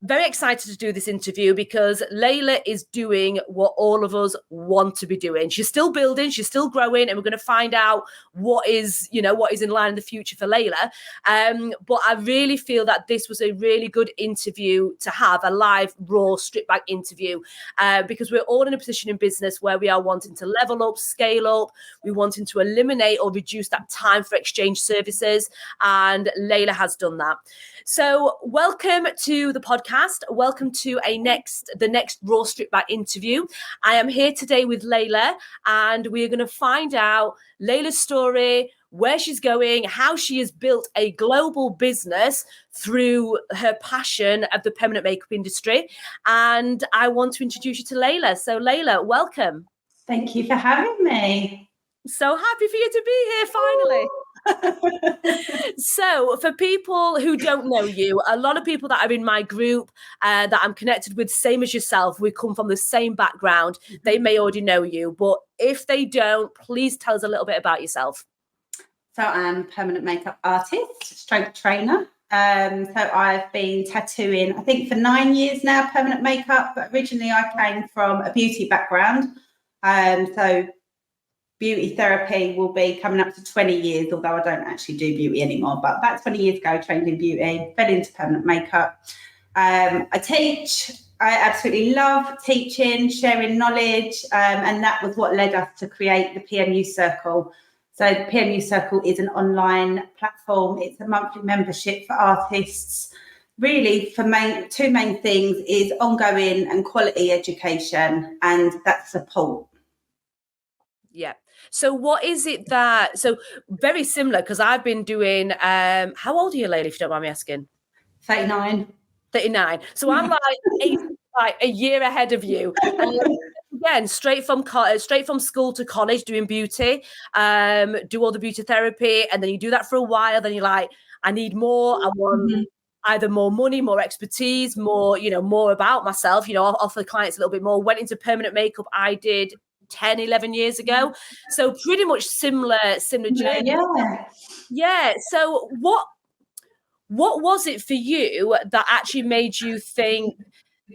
very excited to do this interview because Layla is doing what all of us want to be doing. She's still building, she's still growing, and we're going to find out what is in line in the future for Layla. But I really feel that this was a really good interview to have, a live, raw, stripped back interview, because we're all in a position in business where we are wanting to level up, scale up, we're wanting to eliminate or reduce that time for exchange services, and Layla has done that. So welcome to the podcast. Welcome to the next raw strip back interview. I am here today with Layla, and we are going to find out Layla's story, where she's going, how she has built a global business through her passion of the permanent makeup industry. And I want to introduce you to Layla. So Layla, welcome. Thank you for having me. So happy for you to be here finally. So for people who don't know you, a lot of people that are in my group that I'm connected with, same as yourself, we come from the same background. They may already know you, but if they don't, please tell us a little bit about yourself. So I'm a permanent makeup artist, stroke trainer. So I've been tattooing, I think, for 9 years now, permanent makeup. But originally I came from a beauty background. So beauty therapy will be coming up to 20 years, although I don't actually do beauty anymore. But about 20 years ago, trained in beauty, fell into permanent makeup. I teach. I absolutely love teaching, sharing knowledge, and that was what led us to create the PMU Circle. So the PMU Circle is an online platform. It's a monthly membership for artists. Really, for two main things is ongoing and quality education, and that support. Yeah. So what is it so very similar, because I've been doing, how old are you, Layla, if you don't mind me asking? 39. So I'm like a year ahead of you. Again, straight from school to college doing beauty, do all the beauty therapy, and then you do that for a while. Then you're like, I need more. I want either more money, more expertise, more about myself. Offer clients a little bit more. Went into permanent makeup. I did 10, 11 years ago. So pretty much similar journey. Yeah. So what was it for you that actually made you think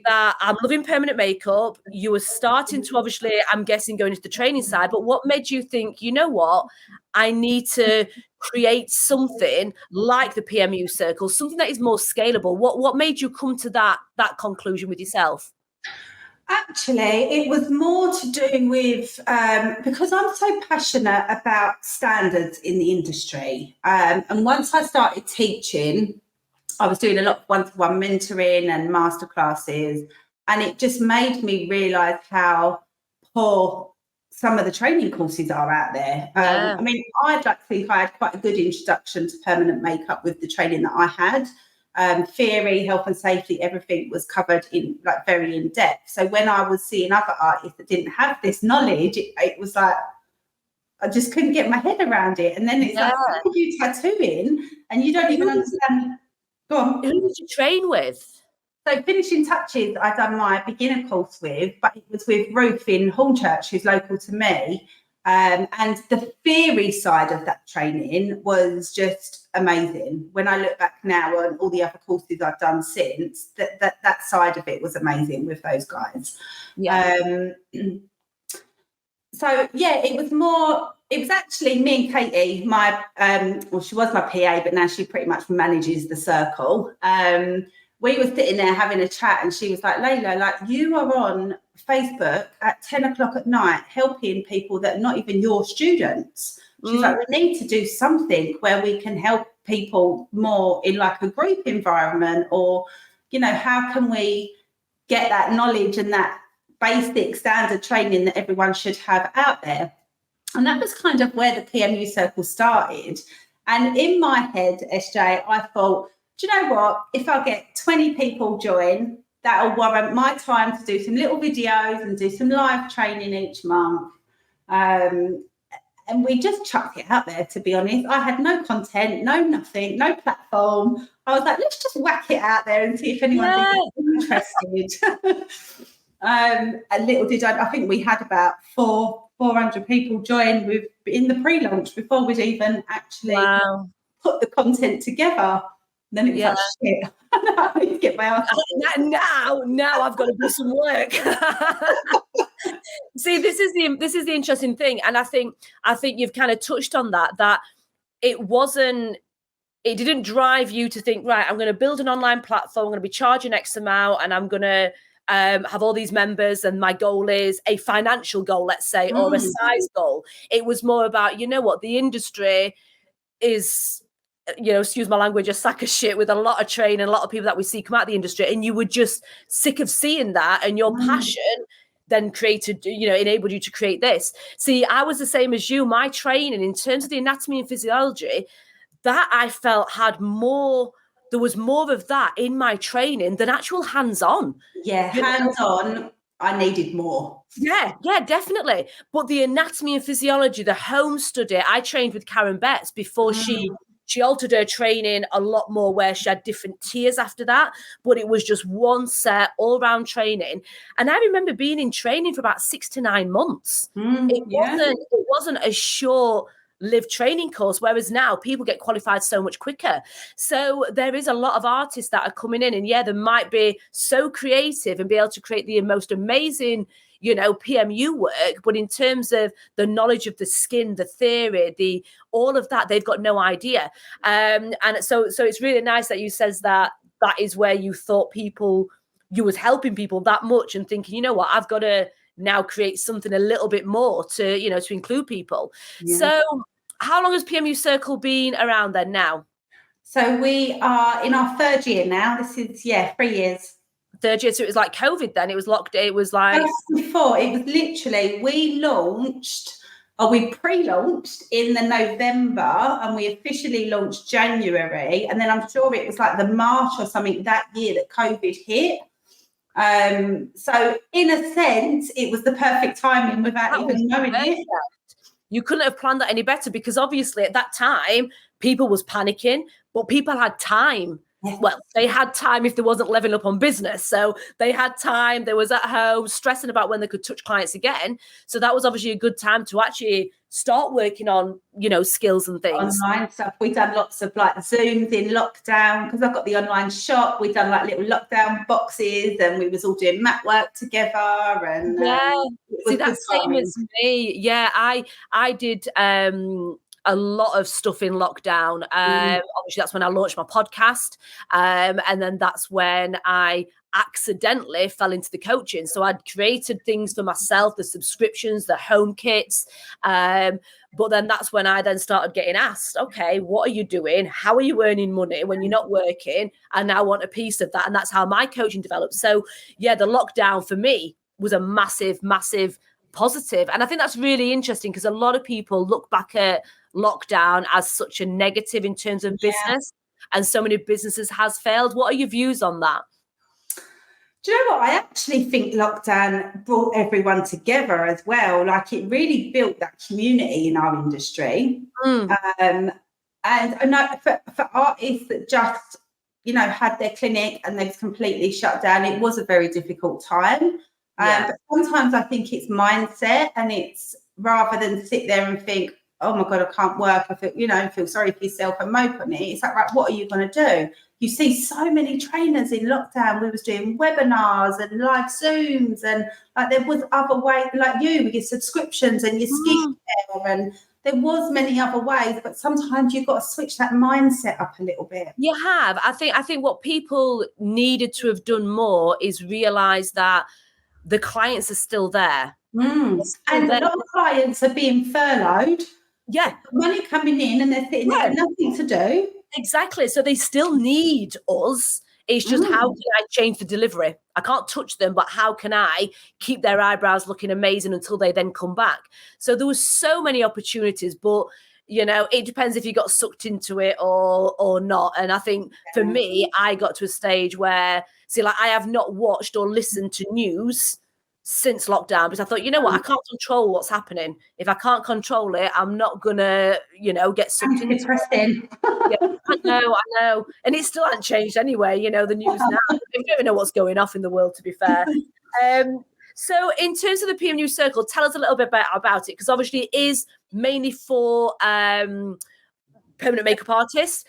that I'm loving permanent makeup? You were starting to, obviously, I'm guessing, going into the training side, but what made you think, you know what, I need to create something like the PMU Circle, something that is more scalable? What made you come to that conclusion with yourself? Actually, it was more to do with, because I'm so passionate about standards in the industry. And once I started teaching, I was doing a lot of one-to-one mentoring and masterclasses, and it just made me realise how poor some of the training courses are out there. I mean, I'd like to think I had quite a good introduction to permanent makeup with the training that I had. Theory, health and safety, everything was covered in very in depth. So when I was seeing other artists that didn't have this knowledge, it was like I just couldn't get my head around it. And then it's like, how are you tattooing and you don't even understand? Go on. Who did you train with? So Finishing Touches, I'd done my beginner course with, but it was with Ruth in Hornchurch, who's local to me. And the theory side of that training was just amazing. When I look back now on all the other courses I've done since, that side of it was amazing with those guys. Yeah. So yeah, it was actually me and Katie, she was my PA, but now she pretty much manages the circle. We were sitting there having a chat, and she was like, Layla, you are on Facebook at 10 o'clock at night helping people that are not even your students. She's like, we need to do something where we can help people more in a group environment, or, how can we get that knowledge and that basic standard training that everyone should have out there? And that was kind of where the PMU Circle started. And in my head, SJ, I thought, do you know what? If I get 20 people join, that'll warrant my time to do some little videos and do some live training each month. And we just chucked it out there, to be honest. I had no content, no nothing, no platform. I was like, let's just whack it out there and see if anyone's interested. And little did I think we had about 400 people join in the pre-launch before we'd even actually put the content together. Then it was like, shit, I need to get my ass now I've got to do some work. See, this is the interesting thing, and I think you've kind of touched on that it didn't drive you to think, right, I'm going to build an online platform, I'm going to be charging X amount, and I'm going to have all these members, and my goal is a financial goal, let's say, or a size goal. It was more about, you know what, the industry is, you know, excuse my language, a sack of shit with a lot of training, a lot of people that we see come out of the industry, and you were just sick of seeing that, and your passion then created, you know, enabled you to create this. See, I was the same as you. My training in terms of the anatomy and physiology, that I felt there was more of that in my training than actual hands-on. Yeah, hands-on, I needed more. Yeah, definitely. But the anatomy and physiology, the home study, I trained with Karen Betts before she altered her training a lot more, where she had different tiers after that, but it was just one set all-round training. And I remember being in training for about 6 to 9 months. It wasn't a short live training course, whereas now people get qualified so much quicker. So there is a lot of artists that are coming in, and they might be so creative and be able to create the most amazing, you know, PMU work, but in terms of the knowledge of the skin, the theory, all of that, they've got no idea. And so it's really nice that you says that is where you thought you was helping people that much, and thinking, you know what, I've got to now create something a little bit more to, you know, to include people. So how long has PMU Circle been around then now? So we are in our 3rd year now. This is 3 years. 3rd year. So it was like COVID then. It was locked. It was like before. It was literally, we pre-launched in the November, and we officially launched January. And then I'm sure it was like the March or something that year that COVID hit. So in a sense, it was the perfect timing without even knowing it. You couldn't have planned that any better, because obviously at that time people was panicking, but people had time. Well, they had time if there wasn't leveling up on business. So they had time. They was at home stressing about when they could touch clients again. So that was obviously a good time to actually start working on, you know, skills and things. Online stuff. We done lots of like Zooms in lockdown, because I've got the online shop. We done like little lockdown boxes, and we was all doing mat work together. And see, that's same as me. Yeah, I did a lot of stuff in lockdown. Obviously, that's when I launched my podcast. And then that's when I accidentally fell into the coaching. So I'd created things for myself, the subscriptions, the home kits. But then that's when I then started getting asked, okay, what are you doing? How are you earning money when you're not working? I now want a piece of that. And that's how my coaching developed. So the lockdown for me was a massive, massive positive. And I think that's really interesting, because a lot of people look back at lockdown as such a negative in terms of business, and so many businesses has failed. What are your views on that? Do you know what? I actually think lockdown brought everyone together as well. Like, it really built that community in our industry. And I know for artists that just, you know, had their clinic and they've completely shut down, it was a very difficult time. But sometimes I think it's mindset, and it's rather than sit there and think, oh my God, I can't work, I feel sorry for yourself and mope on it. It's like, right, what are you going to do? You see so many trainers in lockdown. We was doing webinars and live Zooms, and like there was other ways, like you with your subscriptions and your skincare, and there was many other ways, but sometimes you've got to switch that mindset up a little bit. You have. I think what people needed to have done more is realize that the clients are still there. And a lot of clients are being furloughed. Money coming in, and they're sitting there with nothing to do. Exactly. So they still need us. It's just how can I change the delivery? I can't touch them, but how can I keep their eyebrows looking amazing until they then come back? So there was so many opportunities, but you know, it depends if you got sucked into it or not. And I think for me, I got to a stage where, I have not watched or listened to news since lockdown, because I thought, you know what, I can't control what's happening. If I can't control it, I'm not gonna, get sucked into it. I know. And it still hasn't changed anyway, the news now. We don't even know what's going off in the world, to be fair. So in terms of the PMU Circle, tell us a little bit about it, because obviously it is mainly for permanent makeup artists.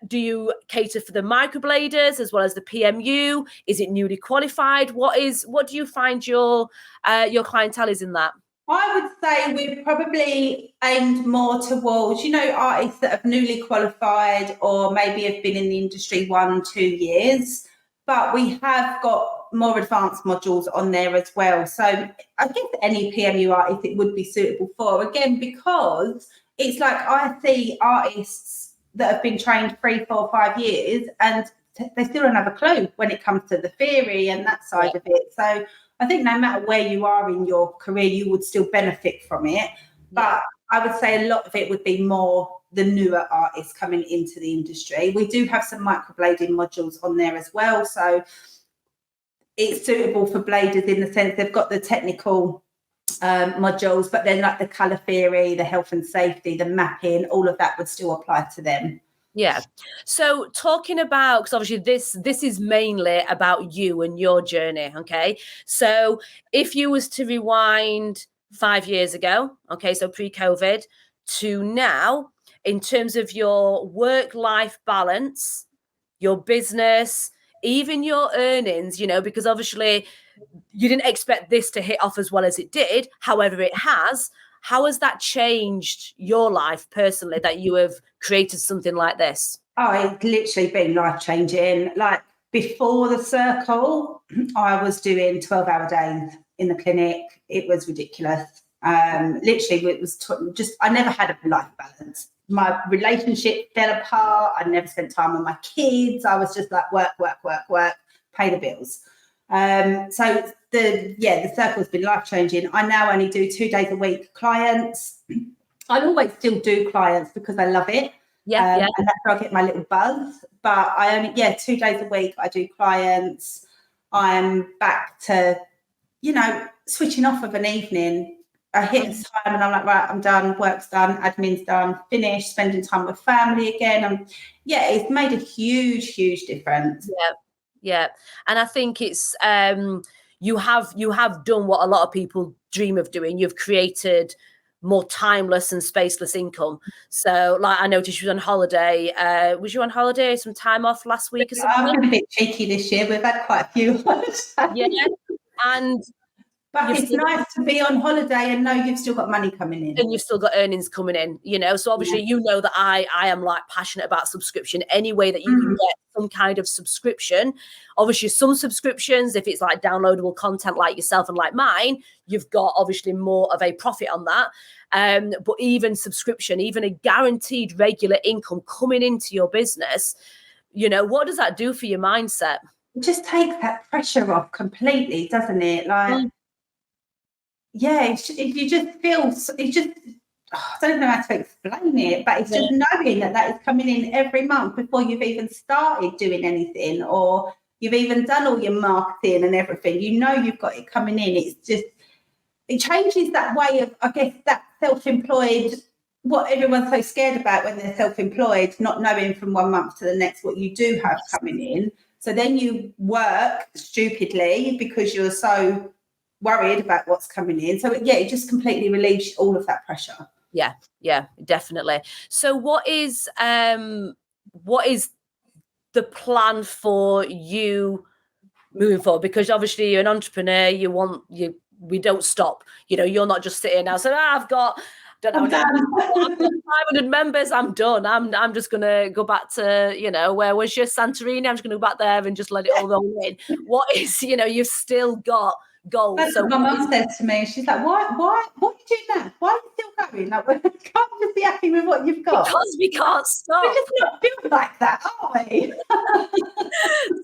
Do you cater for the microbladers as well as the PMU? Is it newly qualified? What do you find your clientele is in that? I would say we've probably aimed more towards, artists that have newly qualified or maybe have been in the industry 1-2 years, but we have got more advanced modules on there as well. So I think any PMU artist it would be suitable for, again, because it's like I see artists that have been trained 3, 4, 5 years and they still don't have a clue when it comes to the theory and that side of it. So I think no matter where you are in your career, you would still benefit from it. But I would say a lot of it would be more the newer artists coming into the industry. We do have some microblading modules on there as well. So it's suitable for bladers in the sense they've got the technical modules, but then like the colour theory, the health and safety, the mapping, all of that would still apply to them. Yeah. So talking about, because obviously this is mainly about you and your journey. Okay. So if you was to rewind 5 years ago, okay, so pre-COVID to now, in terms of your work-life balance, your business, even your earnings, because obviously you didn't expect this to hit off as well as it did. However, it has. How has that changed your life personally that you have created something like this? Oh, it's literally been life-changing. Like before the circle, I was doing 12-hour days in the clinic. It was ridiculous. Literally, it was I never had a life balance. My relationship fell apart. I never spent time with my kids. I was just like work, pay the bills. So the circle's been life-changing. I now only do 2 days a week clients. I'll always still do clients because I love it. And that's where I get my little buzz. But I only 2 days a week I do clients. I'm back to, switching off of an evening. I hit a time and I'm like, right, I'm done, work's done, admin's done, finished, spending time with family again. It's made a huge, huge difference. Yeah. And I think it's you have done what a lot of people dream of doing. You've created more timeless and spaceless income. So like I noticed you was on holiday. Was you on holiday, some time off last week or something? I've been a bit cheeky this year. We've had quite a few holidays. But it's nice to be on holiday and know you've still got money coming in. And you've still got earnings coming in, So obviously, that I am like passionate about subscription. Any way that you can get some kind of subscription. Obviously, some subscriptions, if it's like downloadable content like yourself and like mine, you've got obviously more of a profit on that. But even subscription, even a guaranteed regular income coming into your business, what does that do for your mindset? It just takes that pressure off completely, doesn't it? Like, you just feel, I don't know how to explain it, but it's just knowing that is coming in every month before you've even started doing anything or you've even done all your marketing and everything. You've got it coming in. It's just, it changes that way of, I guess, that self-employed, what everyone's so scared about when they're self-employed, not knowing from one month to the next what you do have coming in. So then you work stupidly because you're so worried about what's coming in. So it just completely relieves all of that pressure. Yeah, definitely. So what is the plan for you moving forward? Because obviously you're an entrepreneur, we don't stop. You're not just sitting now saying, I've got 500 members, I'm done. I'm just gonna go back to, where was your Santorini? I'm just gonna go back there and just let it all go in. What is, you've still got goals. That's what my mum says to me. She's like, what are you doing now? Why are you still going? Like, we can't just be happy with what you've got. Because we can't stop. We're just not built like that, are we?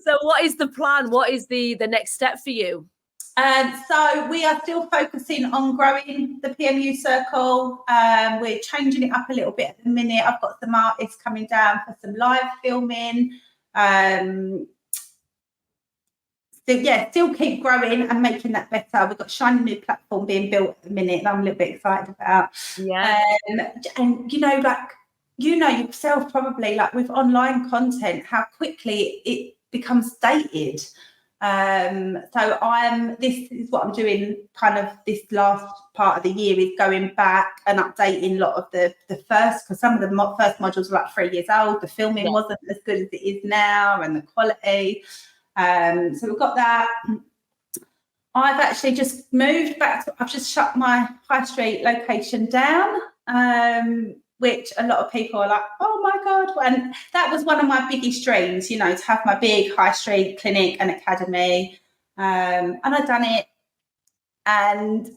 So what is the plan? What is the next step for you? So we are still focusing on growing the PMU Circle. We're changing it up a little bit at the minute. I've got some artists coming down for some live filming. Still keep growing and making that better. We've got a shiny new platform being built at the minute that I'm a little bit excited about. And yourself probably, like with online content, how quickly it becomes dated. This is what I'm doing kind of this last part of the year, is going back and updating a lot of the first, because some of the first modules were like 3 years old. The filming wasn't as good as it is now, and the quality. So we've got that. I've actually just moved back. I've just shut my high street location down, which a lot of people are like, oh my God. And that was one of my biggest dreams, to have my big high street clinic and academy. And I've done it. And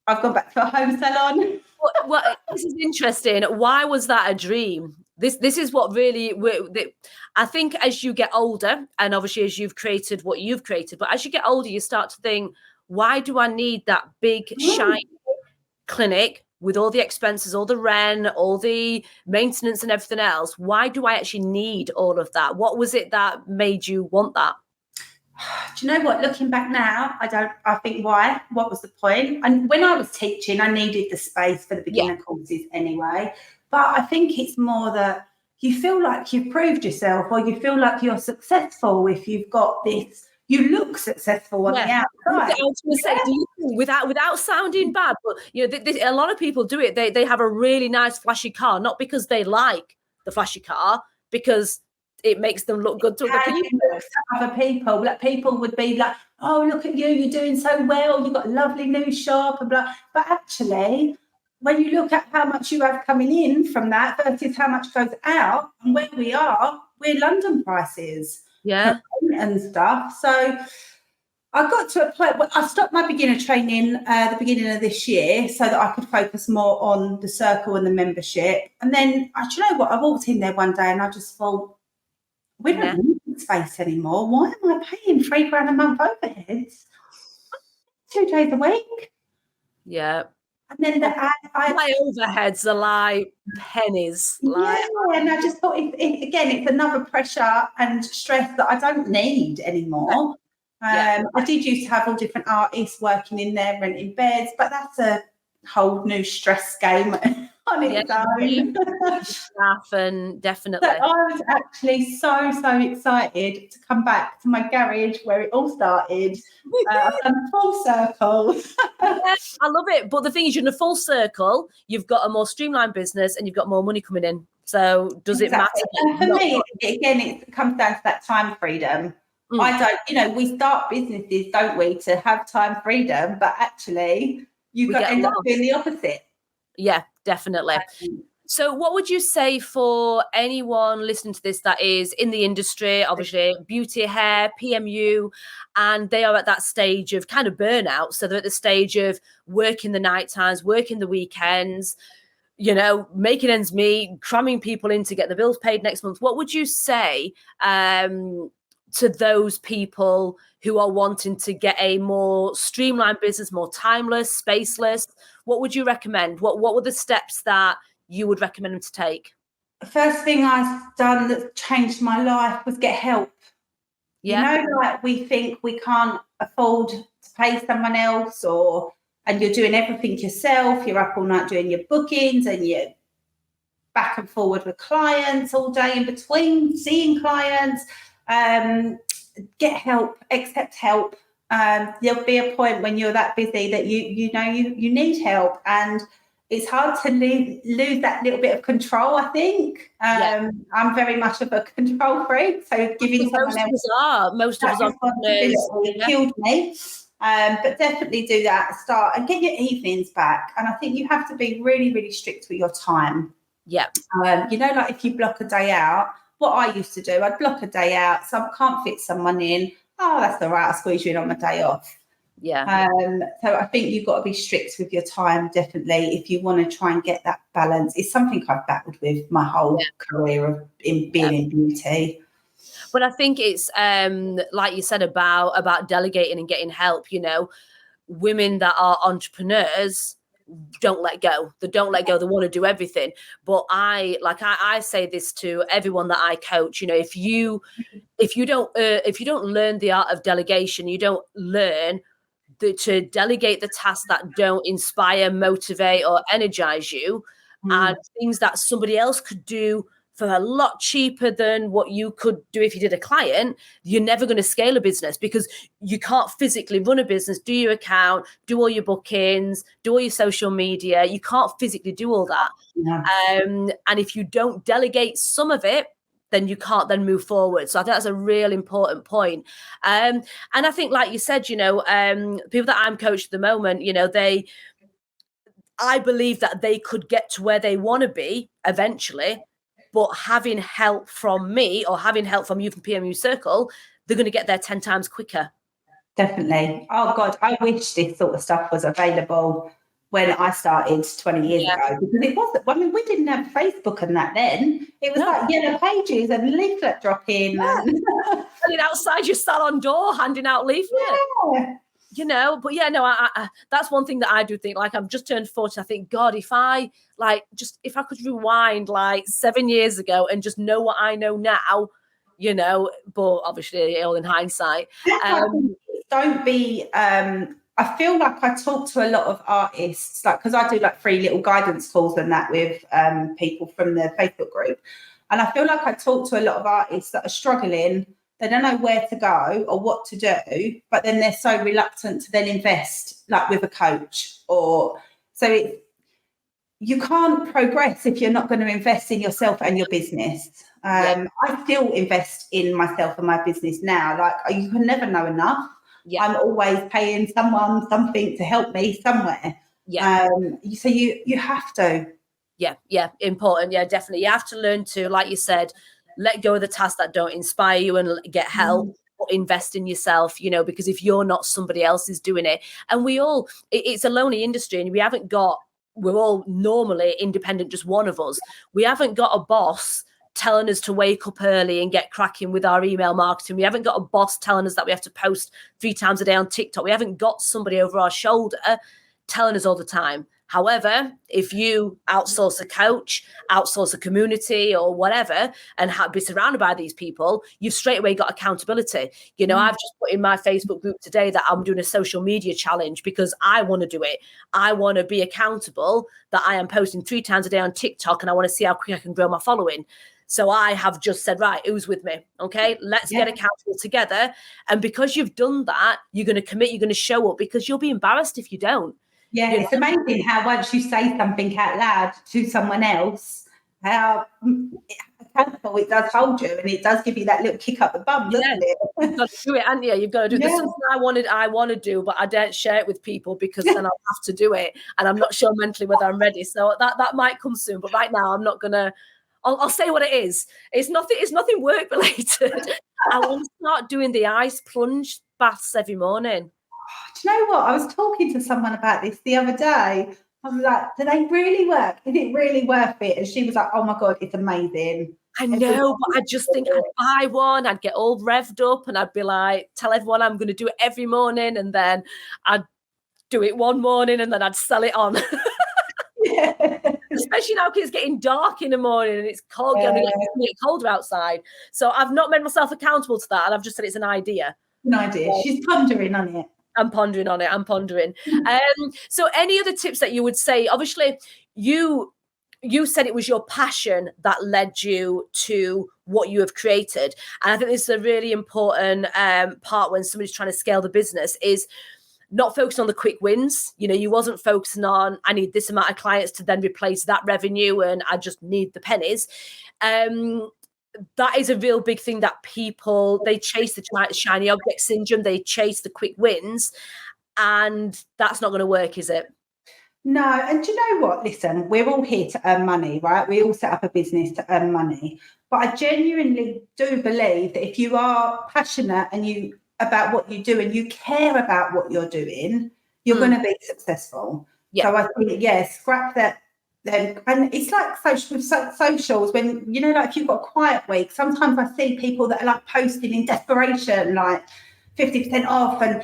I've gone back to a home salon. Well, this is interesting. Why was that a dream? This is what really, I think as you get older, and obviously as you've created what you've created, but as you get older, you start to think, why do I need that big, shiny clinic with all the expenses, all the rent, all the maintenance and everything else? Why do I actually need all of that? What was it that made you want that? Do you know what? Looking back now, I think why? What was the point? And when I was teaching, I needed the space for the beginner courses anyway. But I think it's more that you feel like you've proved yourself, or you feel like you're successful if you've got this. You look successful on the outside. I was going to say, do you think, without sounding bad, but a lot of people do it. They have a really nice flashy car, not because they like the flashy car, because it makes them look good to other people. Like, people would be like, oh, look at you, you're doing so well, you've got a lovely new shop and blah. But actually, when you look at how much you have coming in from that versus how much goes out, and where we are, we're London prices. And stuff. So I got to a point where I stopped my beginner training the beginning of this year so that I could focus more on the circle and the membership. And then, do you know what? I walked in there one day and I just thought, we don't need space anymore. Why am I paying £3,000 a month overheads 2 days a week? Yeah. And then my overheads are like pennies. And I just thought, it's another pressure and stress that I don't need anymore. I did used to have all different artists working in there, renting beds, but that's a whole new stress game on its own. Staff, and definitely. But I was actually so excited to come back to my garage where it all started. I've done a full circle. I love it. But the thing is, you're in a full circle, you've got a more streamlined business and you've got more money coming in. So does it matter? And for me, again, it comes down to that time freedom. I don't, we start businesses, don't we, to have time freedom, but actually you end up doing the opposite. Yeah, definitely. So what would you say for anyone listening to this that is in the industry, obviously beauty, hair, PMU, and they are at that stage of kind of burnout? So they're at the stage of working the night times, working the weekends, making ends meet, cramming people in to get the bills paid next month. What would you say to those people who are wanting to get a more streamlined business, more timeless, spaceless? What would you recommend? What were the steps that you would recommend them to take? The first thing I've done that changed my life was get help. Like we think we can't afford to pay someone else, and you're doing everything yourself. You're up all night doing your bookings and you're back and forward with clients all day in between seeing clients. Get help, accept help. There'll be a point when you're that busy that you need help, and it's hard to lose that little bit of control, I think. I'm very much of a control freak, so giving someone else most of us are killed me. But definitely do that, start and get your evenings back. And I think you have to be really, really strict with your time. Like if you block a day out, what I used to do, I'd block a day out, so I can't fit someone in. Oh, that's all right, I'll squeeze you in on my day off. So I think you've got to be strict with your time, definitely, if you want to try and get that balance. It's something I've battled with my whole career in being in beauty. But I think it's like you said about delegating and getting help. Women that are entrepreneurs don't let go. They don't let go. They want to do everything. But I say this to everyone that I coach. If you don't learn the art of delegation, you don't learn to delegate the tasks that don't inspire, motivate, or energize you, and things that somebody else could do for a lot cheaper than what you could do if you did a client, you're never going to scale a business because you can't physically run a business, do your account, do all your bookings, do all your social media. You can't physically do all that. Yeah. And if you don't delegate some of it, then you can't then move forward. So I think that's a real important point. And I think, like you said, people that I'm coaching at the moment, I believe that they could get to where they want to be eventually, but having help from me or having help from you from PMU Circle, they're going to get there 10 times quicker. Definitely. Oh God, I wish this sort of stuff was available when I started 20 years ago, because it wasn't. I mean, we didn't have Facebook and that then. It was like yellow pages and leaflet dropping. Yeah. And outside your salon door, handing out leaflets. Yeah. But I that's one thing that I do think, like, I've just turned 40. I think, God, if I could rewind like 7 years ago and just know what I know now, but obviously all in hindsight. Don't be, I feel like I talk to a lot of artists, like, because I do like free little guidance calls and that with people from the Facebook group. And I feel like I talk to a lot of artists that are struggling. They don't know where to go or what to do, but then they're so reluctant to then invest, like with a coach. You can't progress if you're not going to invest in yourself and your business. I still invest in myself and my business now. Like, you can never know enough. Yeah. I'm always paying someone something to help me somewhere. Yeah. So you have to. Yeah, important. Yeah, definitely. You have to learn to, like you said, let go of the tasks that don't inspire you and get help. Or invest in yourself, because if you're not, somebody else is doing it. And it's a lonely industry, and we're all normally independent, just one of us. We haven't got a boss telling us to wake up early and get cracking with our email marketing. We haven't got a boss telling us that we have to post 3 times a day on TikTok. We haven't got somebody over our shoulder telling us all the time. However, if you outsource a coach, outsource a community or whatever, and be surrounded by these people, you've straight away got accountability. I've just put in my Facebook group today that I'm doing a social media challenge because I want to do it. I want to be accountable that I am posting 3 times a day on TikTok, and I want to see how quick I can grow my following. So I have just said, right, who's with me? Okay, let's get accountable together. And because you've done that, you're going to commit, you're going to show up, because you'll be embarrassed if you don't. Yeah, it's amazing how once you say something out loud to someone else, how accountable it does hold you, and it does give you that little kick up the bum, doesn't it? You've got to do it, haven't you? You've got to do it. There's something I want to do, but I don't share it with people because then I'll have to do it, and I'm not sure mentally whether I'm ready. So that might come soon, but right now I'm not gonna. I'll say what it is. It's nothing work related. I want to start doing the ice plunge baths every morning. Do you know what? I was talking to someone about this the other day. I was like, do they really work? Is it really worth it? And she was like, oh my God, it's amazing. I know, but I just think I'd buy one, I'd get all revved up, and I'd be like, tell everyone I'm going to do it every morning, and then I'd do it one morning, and then I'd sell it on. Especially now because it's getting dark in the morning and it's cold, it's colder outside. So I've not made myself accountable to that, and I've just said it's an idea. An idea. She's pondering on it. I'm pondering on it. So any other tips that you would say? Obviously, you said it was your passion that led you to what you have created. And I think this is a really important part when somebody's trying to scale the business, is not focusing on the quick wins. You wasn't focusing on, I need this amount of clients to then replace that revenue and I just need the pennies. That is a real big thing that people, they chase the shiny object syndrome. They chase the quick wins, and that's not going to work, is it? No. And do you know what? Listen, we're all here to earn money, right? We all set up a business to earn money. But I genuinely do believe that if you are passionate and about what you do and you care about what you're doing, you're going to be successful. So I think, scrap that. And it's like socials, when, like if you've got a quiet week, sometimes I see people that are like posting in desperation, like 50% off, and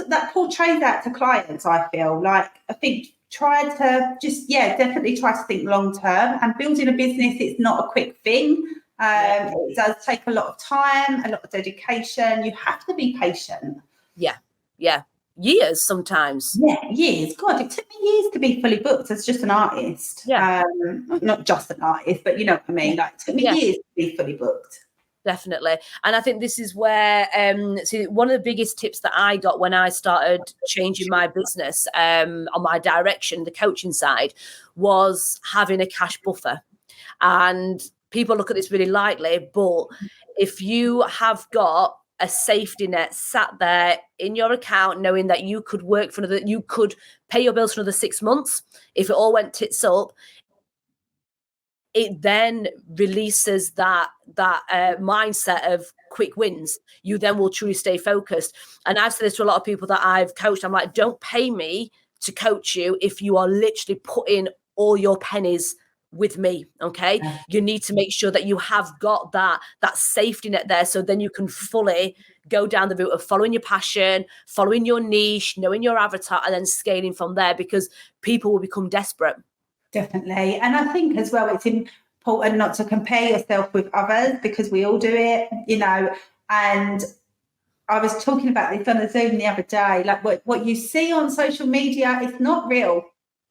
that portrays that to clients. I feel like, I think try to just, definitely try to think long term, and building a business, it's not a quick thing. It does take a lot of time, a lot of dedication. You have to be patient. years sometimes. Yeah, years. God, it took me years to be fully booked as just an artist. Yeah. Not just an artist, but you know what I mean? Like, it took me years to be fully booked. Definitely. And I think this is where, see, one of the biggest tips that I got when I started changing my business on my direction, the coaching side, was having a cash buffer. And people look at this really lightly, but if you have got a safety net sat there in your account, knowing that you could work for you could pay your bills for another 6 months, if it all went tits up, it then releases that mindset of quick wins. You then will truly stay focused. And I've said this to a lot of people that I've coached. I'm like, don't pay me to coach you if you are literally putting all your pennies with me. Okay. You need to make sure that you have got that safety net there. So then you can fully go down the route of following your passion, following your niche, knowing your avatar, and then scaling from there, because people will become desperate. Definitely. And I think as well, it's important not to compare yourself with others, because we all do it, you know. And I was talking about this on a Zoom the other day, like what you see on social media is not real.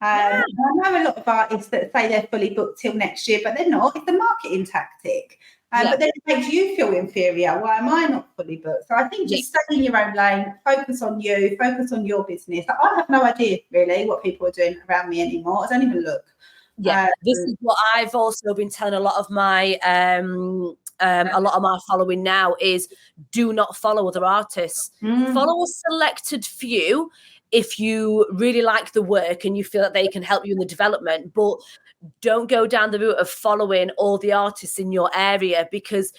I know a lot of artists that say they're fully booked till next year, but they're not. It's a marketing tactic. But then it makes you feel inferior. Why am I not fully booked? So I think just stay in your own lane, focus on you, focus on your business. I have no idea really what people are doing around me anymore. I don't even look. Yeah, this is what I've also been telling a lot of my following now is, do not follow other artists. Follow a selected few if you really like the work and you feel that they can help you in the development, but don't go down the route of following all the artists in your area, because,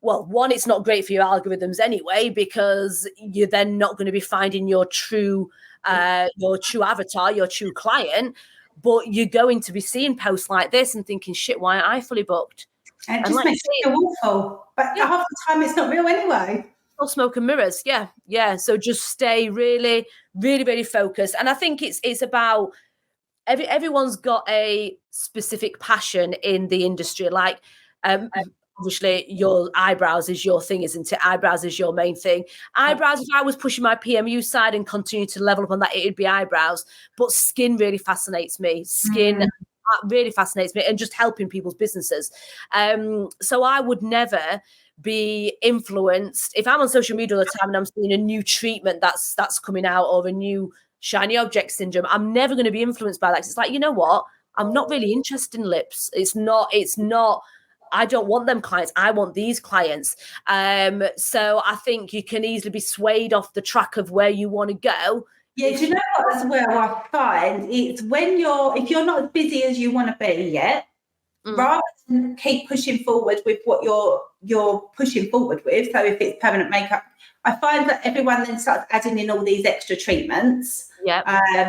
well, one, it's not great for your algorithms anyway, because you're then not going to be finding your true avatar, your true client. But you're going to be seeing posts like this and thinking, shit, why aren't I fully booked? And it just makes it feel awful. But half the time it's not real anyway. All smoke and mirrors. Yeah. So just stay really, really, really focused. And I think it's about everyone's got a specific passion in the industry. Like, obviously, your eyebrows is your thing, isn't it? Eyebrows is your main thing. Eyebrows, if I was pushing my PMU side and continue to level up on that, it'd be eyebrows. But skin really fascinates me. Skin really fascinates me, and just helping people's businesses. So I would never be influenced if I'm on social media all the time and I'm seeing a new treatment that's coming out, or a new shiny object syndrome. I'm never going to be influenced by that. It's like, you know what? I'm not really interested in lips. It's not. I don't want them clients. I want these clients. So I think you can easily be swayed off the track of where you want to go. Yeah, do you know what as well I find? It's if you're not as busy as you want to be yet, rather than keep pushing forward with what you're pushing forward with. So if it's permanent makeup, I find that everyone then starts adding in all these extra treatments.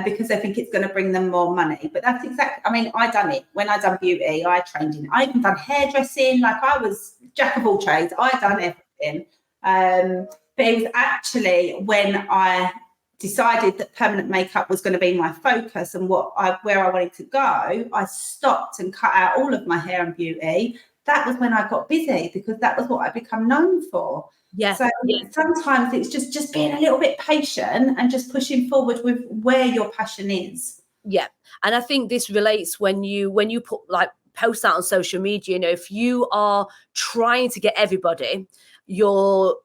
Because they think it's going to bring them more money. But that's exactly, I mean, I done it. When I done beauty, I trained in, I even done hairdressing. Like, I was jack of all trades. I done everything. But it was actually when I decided that permanent makeup was going to be my focus and where I wanted to go, I stopped and cut out all of my hair and beauty. That was when I got busy, because that was what I become known for. So sometimes it's just being a little bit patient and just pushing forward with where your passion is. Yeah. And I think this relates when you put like posts out on social media, you know, if you are trying to get everybody, your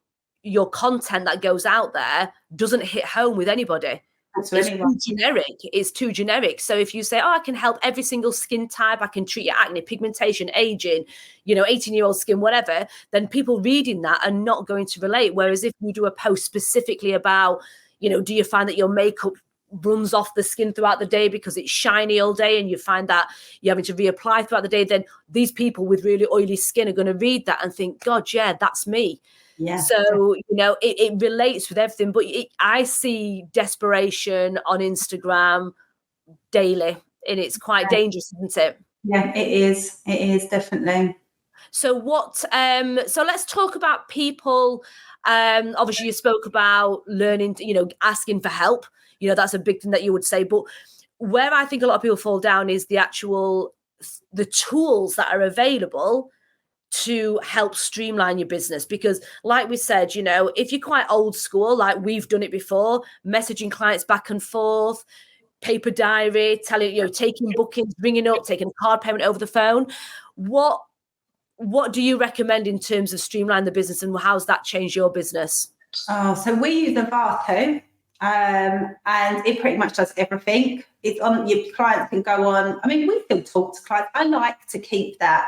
content that goes out there doesn't hit home with anybody. It's too generic. So if you say, I can help every single skin type, I can treat your acne, pigmentation, aging, 18-year-old skin, whatever, then people reading that are not going to relate. Whereas if you do a post specifically about, do you find that your makeup runs off the skin throughout the day because it's shiny all day, and you find that you're having to reapply throughout the day, then these people with really oily skin are going to read that and think, God, yeah, that's me. Yeah. So, it relates with everything. But I see desperation on Instagram daily, and it's quite dangerous, isn't it? Yeah, it is. It is, definitely. So so let's talk about people. Obviously, you spoke about learning, asking for help. That's a big thing that you would say. But where I think a lot of people fall down is the tools that are available to help streamline your business? Because like we said, you know, if you're quite old school, like we've done it before, messaging clients back and forth, paper diary, telling, you know, taking bookings, ringing up, taking a card payment over the phone. What do you recommend in terms of streamline the business, and how's that changed your business? So we use Avato, and it pretty much does everything. It's on, your clients can go on. I mean, we still talk to clients. I like to keep that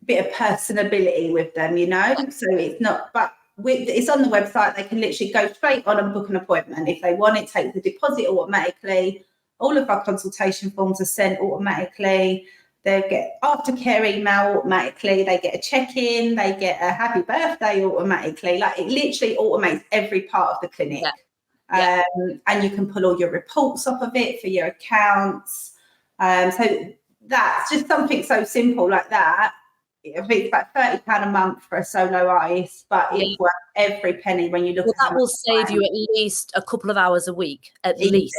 bit of personability with them, you know. So it's not, but it's on the website. They can literally go straight on and book an appointment if they want it. Take the deposit automatically. All of our consultation forms are sent automatically. They get aftercare email automatically. They get a check-in. They get a happy birthday automatically. Like, it literally automates every part of the clinic. Yeah. And you can pull all your reports off of it for your accounts. So that's just something so simple like that. I think it's about £30 a month for a solo artist, but it's worth every penny when you look at that will save you at least a couple of hours a week, at least.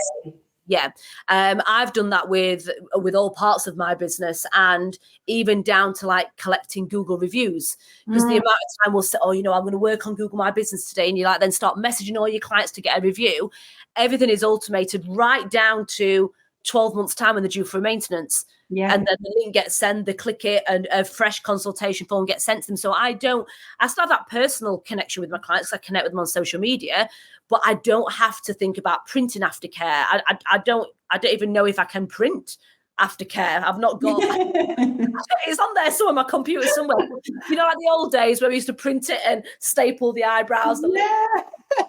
Yeah. I've done that with all parts of my business, and even down to like collecting Google reviews, because the amount of time we'll say, oh, you know, I'm going to work on Google My Business today, and you like then start messaging all your clients to get a review. Everything is automated right down to 12 months time when they're due for maintenance. Yeah. And then the link gets sent, they click it, and a fresh consultation form gets sent to them. So I still have that personal connection with my clients. I connect with them on social media, but I don't have to think about printing aftercare. I don't even know if I can print aftercare. I've not got it's on there somewhere on my computer somewhere. You know, like the old days where we used to print it and staple the eyebrows.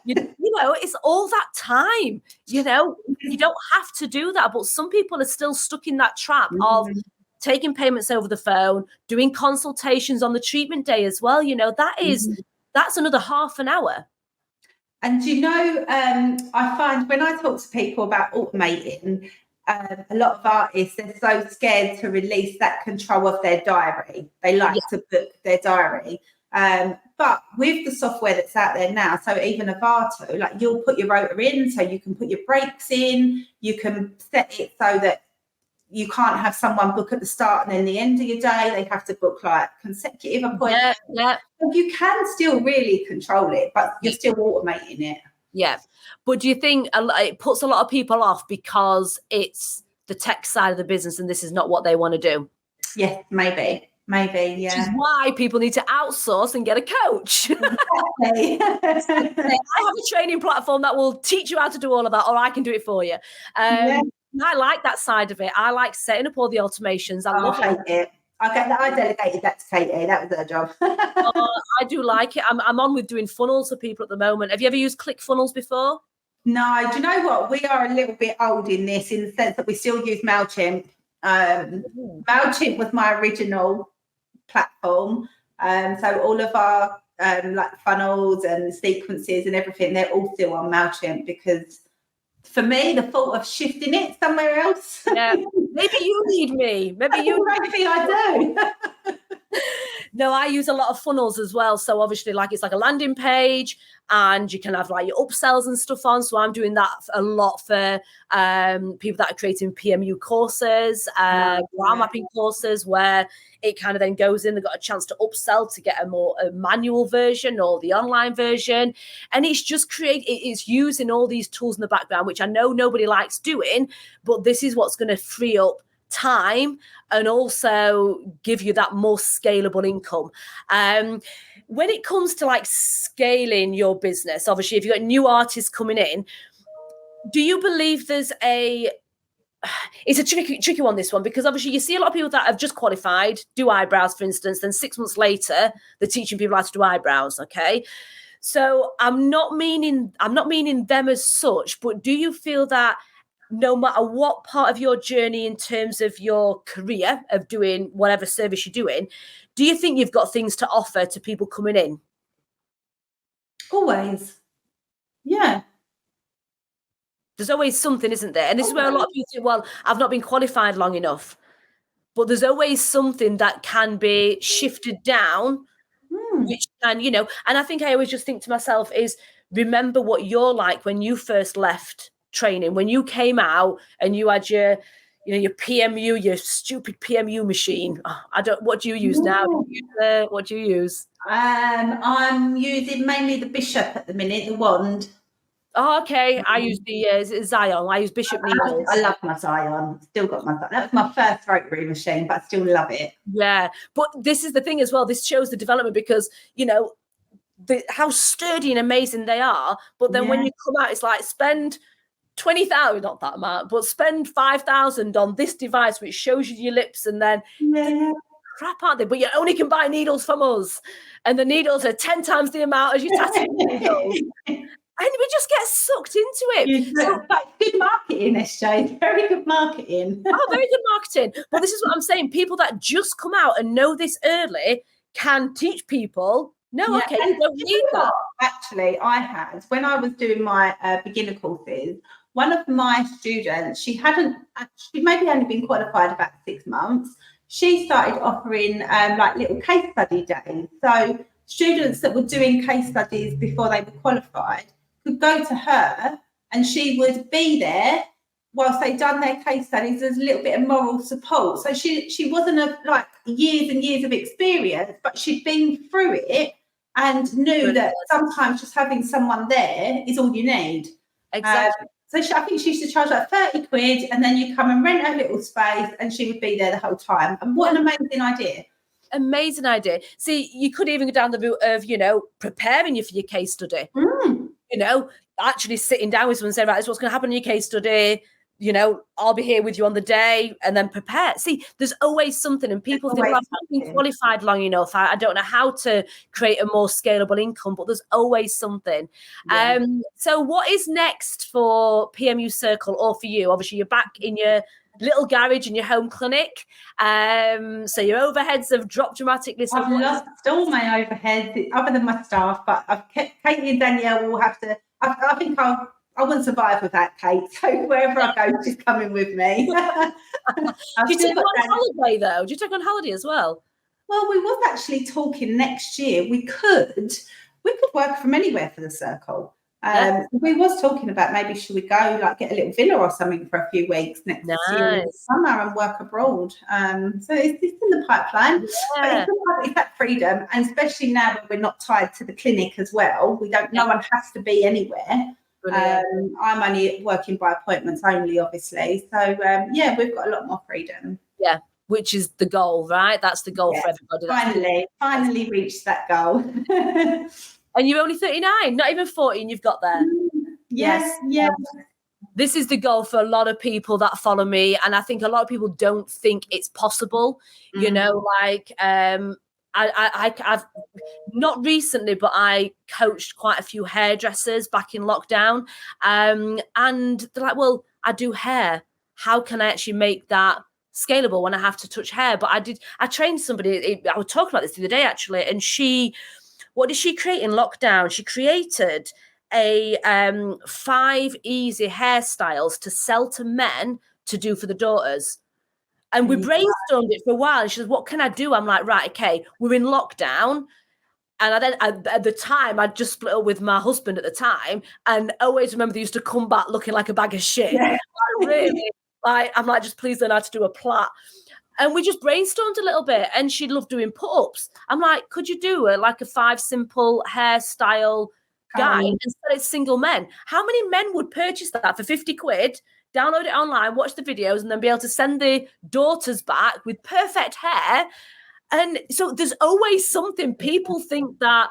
You know, it's all that time. You know, you don't have to do that, but some people are still stuck in that trap of taking payments over the phone, doing consultations on the treatment day as well. You know, that's another half an hour. And you know, I find when I talk to people about automating, a lot of artists, they're so scared to release that control of their diary. They like to book their diary. But with the software that's out there now, so even Avato, like, you'll put your rota in, so you can put your breaks in, you can set it so that you can't have someone book at the start and then the end of your day. They have to book like consecutive appointments. Yeah. So you can still really control it, but you're still automating it. Yeah. But do you think it puts a lot of people off because it's the tech side of the business and this is not what they want to do? Yes, maybe, yeah. Which is why people need to outsource and get a coach. Exactly. I have a training platform that will teach you how to do all of that, or I can do it for you. I like that side of it. I like setting up all the automations. I love it. I delegated that to Katie. That was her job. I do like it. I'm on with doing funnels for people at the moment. Have you ever used ClickFunnels before? No. Do you know what? We are a little bit old in this, in the sense that we still use MailChimp. MailChimp was my original platform. So all of our like funnels and sequences and everything, they're all still on MailChimp, because for me, the thought of shifting it somewhere else. Yeah, maybe you need me. Maybe I do. No, I use a lot of funnels as well. So obviously, like, it's like a landing page, and you can have like your upsells and stuff on. So I'm doing that a lot for people that are creating PMU courses, brow mapping courses, where it kind of then goes in. They've got a chance to upsell to get a manual version or the online version. And it's just it's using all these tools in the background, which I know nobody likes doing, but this is what's going to free up time and also give you that more scalable income. When it comes to like scaling your business, obviously if you've got new artists coming in, do you believe there's it's a tricky one, this one, because obviously you see a lot of people that have just qualified, do eyebrows, for instance, then 6 months later they're teaching people how to do eyebrows. Okay, so I'm not meaning them as such, but do you feel that no matter what part of your journey in terms of your career of doing whatever service you're doing, do you think you've got things to offer to people coming in? Always. Yeah. There's always something, isn't there? And this is where a lot of people say, well, I've not been qualified long enough. But there's always something that can be shifted down, which can, you know, and I think I always just think to myself is, remember what you're like when you first left training, when you came out and you had your your PMU, your stupid PMU machine. What do you use now? What do you use? I'm using mainly the Bishop at the minute, the wand. Oh, okay. I use the Zion. I use Bishop needles. I love my Zion. Still got my Zion. That was my first rotary machine, but I still love it. Yeah. But this is the thing as well. This shows the development because, how sturdy and amazing they are. But then when you come out, it's like spend 20,000, not that amount, but spend 5,000 on this device, which shows you your lips, and then crap, aren't they? But you only can buy needles from us. And the needles are 10 times the amount as your tattoo needles. And we just get sucked into it. Good marketing, SJ. Very good marketing. Very good marketing. But this is what I'm saying. People that just come out and know this early can teach people. No, okay, you don't need that. Actually, I had, when I was doing my beginner courses, one of my students, she maybe only been qualified about 6 months. She started offering like little case study days. So students that were doing case studies before they were qualified could go to her and she would be there whilst they'd done their case studies as a little bit of moral support. So she wasn't like years and years of experience, but she'd been through it and knew that sometimes just having someone there is all you need. Exactly. So I think she used to charge like 30 quid and then you come and rent a little space and she would be there the whole time. And what an amazing idea. Amazing idea. See, you could even go down the route of, preparing you for your case study. Actually sitting down with someone and saying, right, this is what's going to happen in your case study. I'll be here with you on the day, and then prepare. See, there's always something, and people think, well, I've not been qualified long enough. I don't know how to create a more scalable income, but there's always something. Yeah. So what is next for PMU Circle or for you? Obviously, you're back in your little garage in your home clinic. So your overheads have dropped dramatically. So I've lost all my overheads, other than my staff, but I've kept Katie and Danielle will have to, I think I wouldn't survive without Kate. So wherever I go, she's coming with me. Do you take on holiday though? Do you take on holiday as well? Well, we was actually talking next year. We could work from anywhere for the circle. We was talking about maybe should we go like get a little villa or something for a few weeks next year in the summer and work abroad. So it's in the pipeline. Yeah. But it's that freedom, and especially now that we're not tied to the clinic as well. No one has to be anywhere. I'm only working by appointments only, obviously. So we've got a lot more freedom. Yeah, which is the goal, right? That's the goal for everybody. Finally reached that goal. And you're only 39, not even 40, and you've got there. Yes. This is the goal for a lot of people that follow me, and I think a lot of people don't think it's possible. I've not recently, but I coached quite a few hairdressers back in lockdown, and they're like, well, I do hair. How can I actually make that scalable when I have to touch hair? But I trained somebody, I was talking about this the other day actually, and what did she create in lockdown? She created a 5 easy hairstyles to sell to men to do for the daughters. And we brainstormed it for a while. And she says, what can I do? I'm like, right, okay, we're in lockdown. And at the time, I'd just split up with my husband at the time. And I always remember they used to come back looking like a bag of shit. Yeah. I'm like, just please learn how to do a plait. And we just brainstormed a little bit. And she loved doing put-ups. I'm like, could you do a 5 simple hairstyle guide and sell it single men? How many men would purchase that for 50 quid? Download it online, watch the videos, and then be able to send the daughters back with perfect hair. And so there's always something. People think that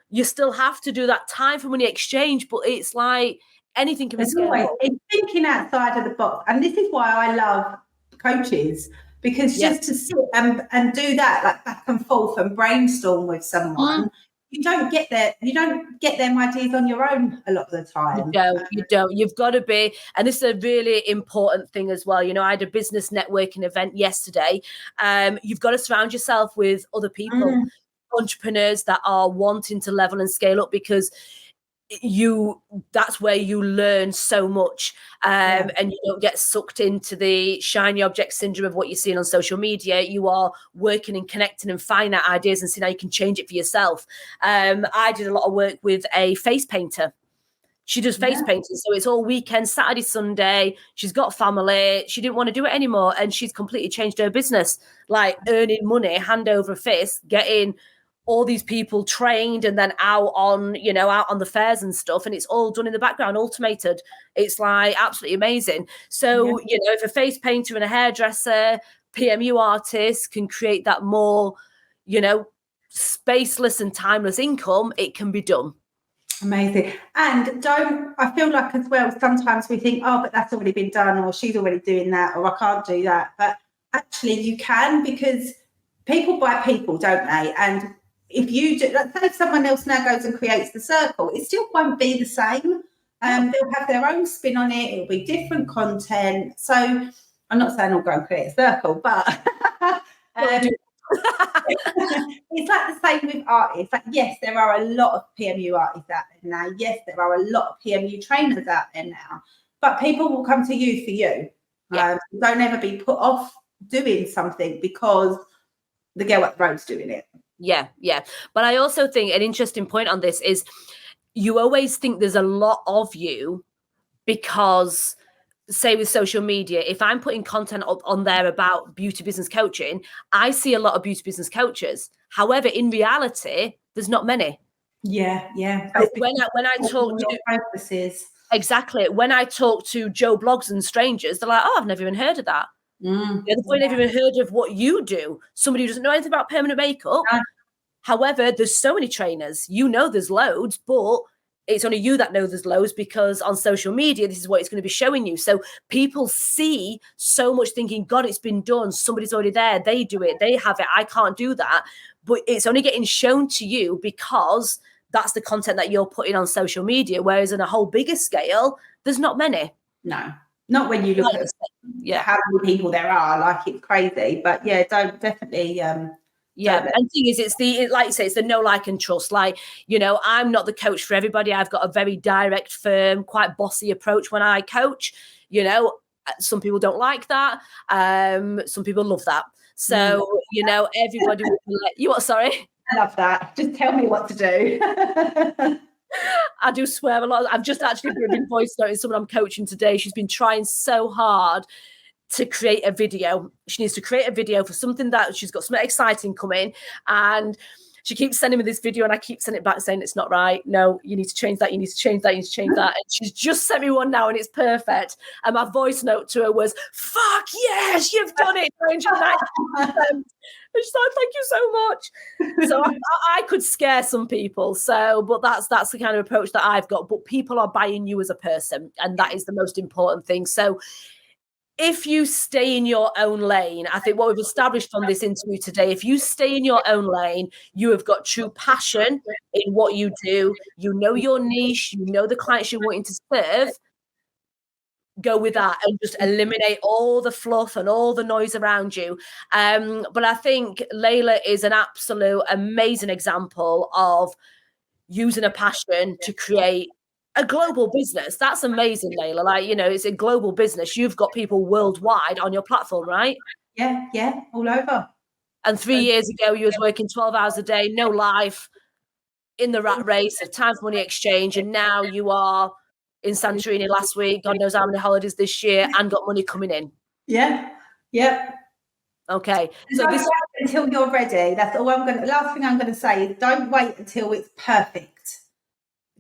you still have to do that time for money exchange, but it's like anything can be scalable. It's thinking outside of the box. And this is why I love coaches, because just to sit and do that, like back and forth and brainstorm with someone, you don't get them ideas on your own a lot of the time. You don't. You've got to be, and this is a really important thing as well. I had a business networking event yesterday. You've got to surround yourself with other people, entrepreneurs that are wanting to level and scale up, because that's where you learn so much, and you don't get sucked into the shiny object syndrome of what you're seeing on social media. You are working and connecting and finding out ideas and seeing how you can change it for yourself. I did a lot of work with a face painter She does face painting. So it's all weekend, Saturday, Sunday. She's got family. She didn't want to do it anymore. And she's completely changed her business, like earning money, hand over fist, getting all these people trained and then out on the fairs and stuff. And it's all done in the background, automated. It's like absolutely amazing. So, if a face painter and a hairdresser, PMU artists can create that more, spaceless and timeless income, it can be done. Amazing. And I feel like as well, sometimes we think, oh, but that's already been done, or she's already doing that, or I can't do that. But actually you can, because people buy people, don't they? And if you do, let's say if someone else now goes and creates the circle, it still won't be the same. They'll have their own spin on it. It'll be different content. So I'm not saying I'll go and create a circle, but it's like the same with artists. Like, yes, there are a lot of PMU artists out there now. Yes, there are a lot of PMU trainers out there now. But people will come to you for you. Don't ever be put off doing something because the girl up the road's doing it. Yeah. But I also think an interesting point on this is you always think there's a lot of you because, say with social media, if I'm putting content up on there about beauty business coaching, I see a lot of beauty business coaches. However, in reality, there's not many. Yeah. When I talk to processes. Exactly. When I talk to Joe Blogs and strangers, they're like, oh, I've never even heard of that. They've never even heard of what you do. Somebody who doesn't know anything about permanent makeup. However, there's so many trainers. There's loads, but it's only you that know there's loads because on social media, this is what it's going to be showing you. So people see so much thinking, God, it's been done. Somebody's already there. They do it. They have it. I can't do that. But it's only getting shown to you because that's the content that you're putting on social media. Whereas on a whole bigger scale, there's not many. No, not when you look at how many people there are. Like, it's crazy. But yeah, don't definitely... and the thing is, like you say, it's the know, like, and trust. Like, I'm not the coach for everybody. I've got a very direct, firm, quite bossy approach when I coach. Some people don't like that. Some people love that. So, everybody will let you. What? Sorry. I love that. Just tell me what to do. I do swear a lot. I've just actually been voice noting someone I'm coaching today. She's been trying so hard to create a video. She needs to create a video for something that she's got something exciting coming, and she keeps sending me this video and I keep sending it back saying it's not right. No, you need to change that. You need to change that. You need to change that. And she's just sent me one now and it's perfect. And my voice note to her was, fuck yes, you've done it. And she's like, thank you so much. So I could scare some people. But that's the kind of approach that I've got. But people are buying you as a person, and that is the most important thing. So if you stay in your own lane, I think what we've established from this interview today, if you stay in your own lane, you have got true passion in what you do. You know your niche, you know the clients you're wanting to serve. Go with that and just eliminate all the fluff and all the noise around you. But I think Leyla is an absolute amazing example of using a passion to create a global business. That's amazing, Leyla. Like, it's a global business. You've got people worldwide on your platform, right? Yeah, all over. And 3 years ago, you was working 12 hours a day, no life, in the rat race of time for money exchange. And now you are in Santorini last week, God knows how many holidays this year, and got money coming in. Yeah. Okay. So this until you're ready. That's all last thing I'm going to say is don't wait until it's perfect.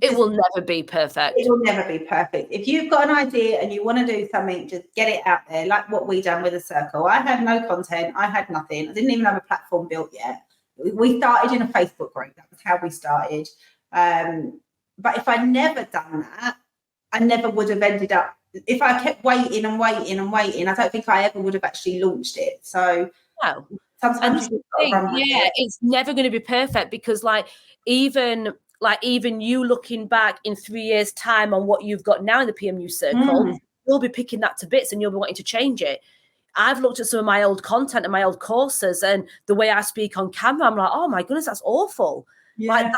It will never be perfect. It will never be perfect. If you've got an idea and you want to do something, just get it out there, like what we done with the circle. I had no content. I had nothing. I didn't even have a platform built yet. We started in a Facebook group. That was how we started. But if I'd never done that, I never would have ended up. If I kept waiting, I don't think I ever would have actually launched it. So no. Sometimes it's never going to be perfect because even you looking back in 3 years' time on what you've got now in the PMU Circle, you'll be picking that to bits and you'll be wanting to change it. I've looked at some of my old content and my old courses and the way I speak on camera, I'm like, oh my goodness, that's awful. Yeah. Like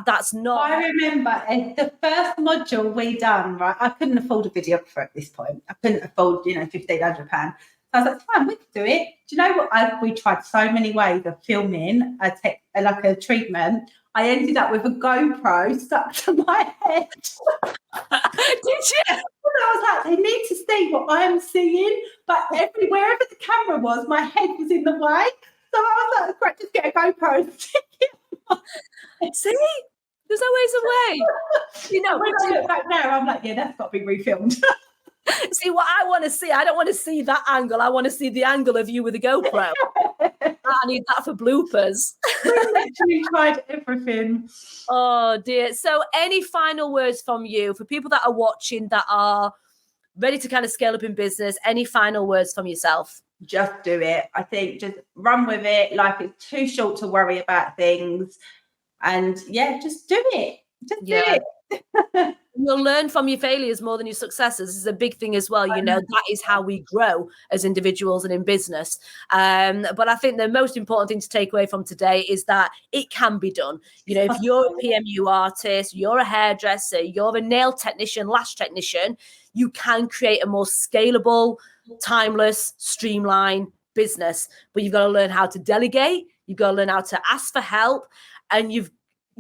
that's not. I remember the first module we done, right? I couldn't afford a videographer at this point. I couldn't afford, £1,500. I was like, fine, we could do it. Do you know what? We tried so many ways of filming a treatment. I ended up with a GoPro stuck to my head. Did you? And I was like, they need to see what I am seeing, but wherever the camera was, my head was in the way. So I was like, great, just get a GoPro and stick it. See? There's always a way. You know, when I look back now, I'm like, yeah, that's got to be refilmed. See what I want to see. I don't want to see that angle. I want to see the angle of you with a GoPro. I need that for bloopers. We literally tried everything. Oh dear. So any final words from you for people that are watching that are ready to kind of scale up in business? Any final words from yourself? Just do it. I think just run with it. Life is too short to worry about things. And yeah, just do it. Just do it. You'll learn from your failures more than your successes. This is a big thing as well. You know, that is how we grow as individuals and in business. But I think the most important thing to take away from today is that it can be done. You know, if you're a PMU artist, you're a hairdresser, you're a nail technician, lash technician, you can create a more scalable, timeless, streamlined business. But you've got to learn how to delegate. You've got to learn how to ask for help, and you've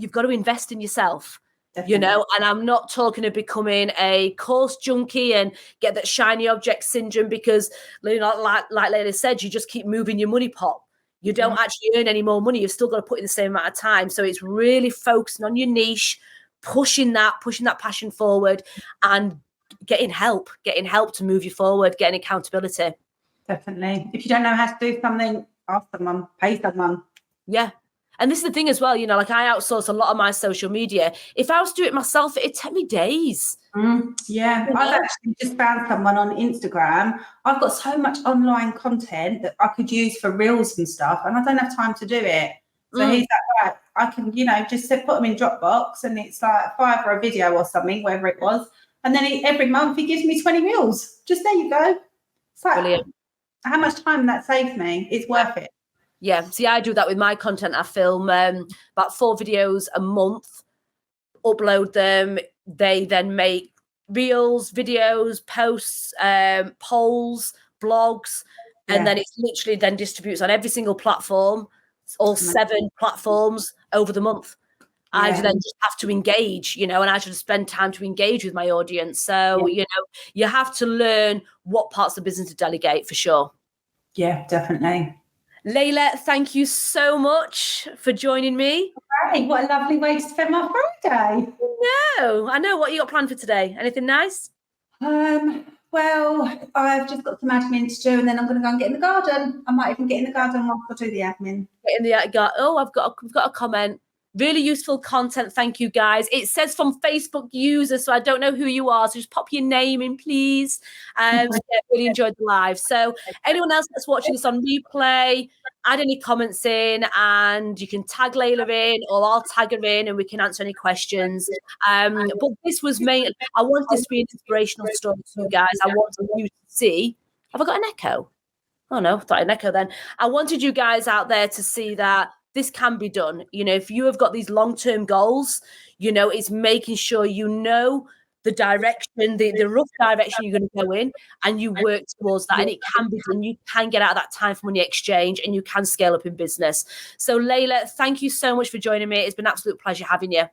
got to invest in yourself. Definitely. You know, and I'm not talking of becoming a course junkie and get that shiny object syndrome, because, you know, like Layla said, you just keep moving your money pot. You don't actually earn any more money. You've still got to put in the same amount of time. So it's really focusing on your niche, pushing that passion forward, and getting help to move you forward, getting accountability. Definitely. If you don't know how to do something, ask someone, pay someone. Yeah. And this is the thing as well, you know, like I outsource a lot of my social media. If I was to do it myself, it'd take me days. Yeah, you know? I've actually just found someone on Instagram. I've got so much online content that I could use for reels and stuff, and I don't have time to do it. So he's like, right, I can, you know, just put them in Dropbox, and it's like $5 for a video or something, wherever it was. And then every month he gives me 20 reels. Just there you go. It's like, brilliant. How much time that saves me? It's worth it. Yeah, see, I do that with my content. I film about 4 videos a month, upload them. They then make reels, videos, posts, polls, blogs, and then it's literally then distributes on every single platform, all 7 platforms over the month. I then just have to engage, you know, and I should spend time to engage with my audience. So, you know, you have to learn what parts of the business to delegate for sure. Yeah, definitely. Layla, thank you so much for joining me. Right, what a lovely way to spend my Friday. No, I know. What you got planned for today? Anything nice? Well, I've just got some admin to do, and then I'm going to go and get in the garden. I might even get in the garden while I do the admin. Get in the garden. Oh, I've got a comment. Really useful content. Thank you, guys. It says from Facebook users, so I don't know who you are. So just pop your name in, please. Really enjoyed the live. So anyone else that's watching this on replay, add any comments in, and you can tag Layla in, or I'll tag her in, and we can answer any questions. But this was mainly, I want this to be an inspirational story to you guys. I wanted you to see. Have I got an echo? Oh no, I thought I had an echo then. I wanted you guys out there to see that this can be done. You know, if you have got these long-term goals, you know, it's making sure you know the direction, the rough direction you're going to go in, and you work towards that. And it can be done. You can get out of that time for money exchange, and you can scale up in business. So Layla, thank you so much for joining me. It's been an absolute pleasure having you.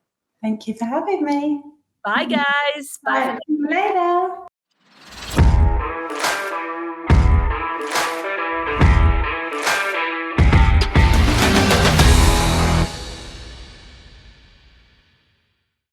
Thank you for having me. Bye, guys. Bye. Later.